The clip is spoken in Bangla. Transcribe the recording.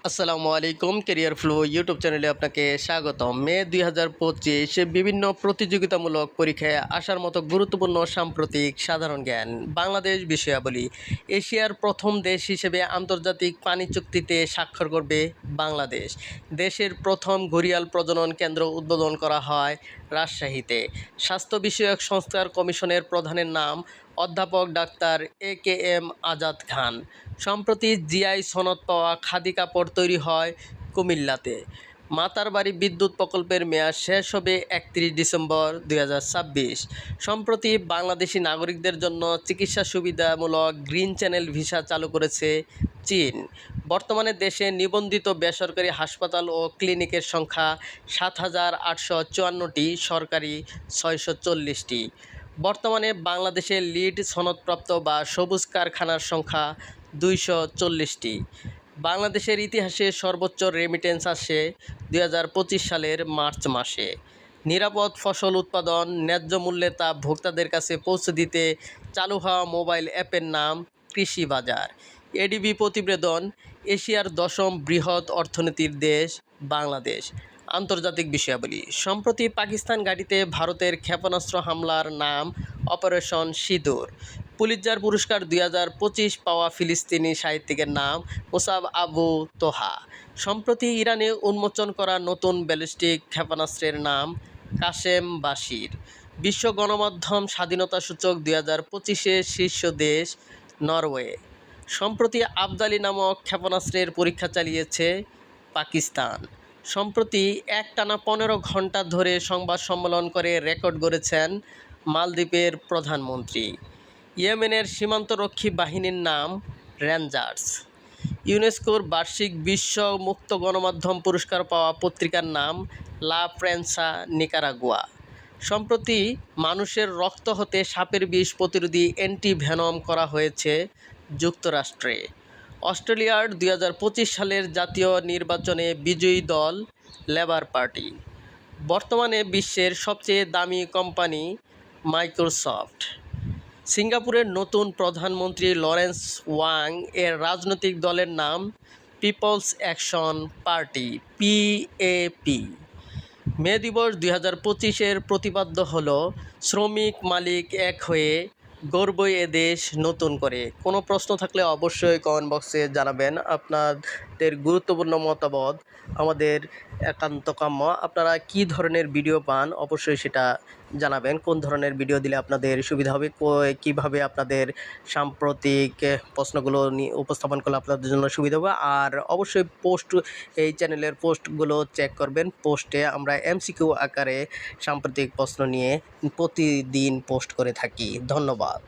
আসসালামু আলাইকুম, ক্যারিয়ার ফ্লো ইউটিউব চ্যানেলে আপনাকে স্বাগতম। মে 2025 বিভিন্ন প্রতিযোগিতামূলক পরীক্ষায় আসার মতো গুরুত্বপূর্ণ সাম্প্রতিক সাধারণ জ্ঞান। বাংলাদেশ বিষয়াবলী। এশিয়ার প্রথম দেশ হিসেবে আন্তর্জাতিক পানি চুক্তিতে স্বাক্ষর করবে বাংলাদেশ। দেশের প্রথম ঘড়িয়াল প্রজনন কেন্দ্র উদ্বোধন করা হয় রাজশাহীতে। স্বাস্থ্য বিষয়ক সংস্কার কমিশনের প্রধানের নাম অধ্যাপক ডাক্তার AKM আজাদ খান। সম্প্রতি জিআই সনদ পাওয়া খাদি কাপড় তৈরি হয় কুমিল্লাতে। মাতারবাড়ি বিদ্যুৎ প্রকল্পের মেয়াদ শেষ হবে 31 ডিসেম্বর 2026। সম্প্রতি বাংলাদেশি নাগরিকদের জন্য চিকিৎসা সুবিধামূলক গ্রিন চ্যানেল ভিসা চালু করেছে চীন। বর্তমানে দেশে নিবন্ধিত বেসরকারি হাসপাতাল ও ক্লিনিকের সংখ্যা 7,854টি, সরকারি 640টি। বর্তমানে বাংলাদেশের লিড সনদপ্রাপ্ত বা সবুজ কারখানার সংখ্যা 240টি। বাংলাদেশের ইতিহাসে সর্বোচ্চ রেমিটেন্স আসে 2025 সালের মার্চ মাসে। নিরাপদ ফসল উৎপাদন, ন্যায্য মূল্যে তা ভোক্তাদের কাছে পৌঁছে দিতে চালু হওয়া মোবাইল অ্যাপের নাম কৃষি বাজার। এডিবি প্রতিবেদন। এশিয়ার 10ম বৃহৎ অর্থনীতির দেশ বাংলাদেশ। আন্তর্জাতিক বিষয়াবলী। সম্প্রতি পাকিস্তান ঘাঁটিতে ভারতের ক্ষেপণাস্ত্র হামলার নাম অপারেশন সিঁদুর। পুলিৎজার পুরস্কার 2025 পাওয়া ফিলিস্তিনি সাহিত্যিকের নাম মুসাব আবু তোহা। সম্প্রতি ইরানে উন্মোচন করা নতুন ব্যালিস্টিক ক্ষেপণাস্ত্রের নাম কাশেম বাশির। বিশ্ব গণমাধ্যম স্বাধীনতা সূচক 2025-এ শীর্ষ দেশ নরওয়ে। সম্প্রতি আবদালি নামক ক্ষেপণাস্ত্রের পরীক্ষা চালিয়েছে পাকিস্তান। সম্প্রতি একটানা 15 ঘণ্টা ধরে সংবাদ সম্মেলন করে রেকর্ড গড়েছেন মালদ্বীপের প্রধানমন্ত্রী। ইয়েমেনের সীমান্তরক্ষী বাহিনীর নাম রেঞ্জার্স। ইউনেস্কোর বার্ষিক বিশ্ব মুক্ত গণমাধ্যম পুরস্কার পাওয়া পত্রিকার নাম লা প্রেনসা নিকারাগুয়া। সম্প্রতি মানুষের রক্ত হতে সাপের বিষ প্রতিরোধী অ্যান্টিভেনম করা হয়েছে যুক্তরাষ্ট্রে। অস্ট্রেলিয়ার 2025 সালের জাতীয় নির্বাচনে বিজয়ী দল লেবার পার্টি। বর্তমানে বিশ্বের সবচেয়ে দামি কোম্পানি মাইক্রোসফট। সিঙ্গাপুরের নতুন প্রধানমন্ত্রী লরেন্স ওয়াং এর রাজনৈতিক দলের নাম পিপলস অ্যাকশন পার্টি PAP। মে দিবস 2025-এর প্রতিপাদ্য হল শ্রমিক মালিক এক হয়ে গড়বই এদেশ নতুন করে। কোনো প্রশ্ন থাকলে অবশ্যই কমেন্ট বক্সে জানাবেন। আপনাদের গুরুত্বপূর্ণ মতামত আমাদের একান্ত কাম্য। আপনারা কী ধরনের ভিডিও পান অবশ্যই সেটা জানাবেন। কোন ধরনের ভিডিও দিলে আপনাদের সুবিধা হবে, কীভাবে আপনাদের সাম্প্রতিক প্রশ্নগুলো উপস্থাপন করলে আপনাদের জন্য সুবিধা হবে। আর অবশ্যই এই চ্যানেলের পোস্টগুলো চেক করবেন। পোস্টে আমরা MCQ আকারে সাম্প্রতিক প্রশ্ন নিয়ে প্রতিদিন পোস্ট করে থাকি। ধন্যবাদ।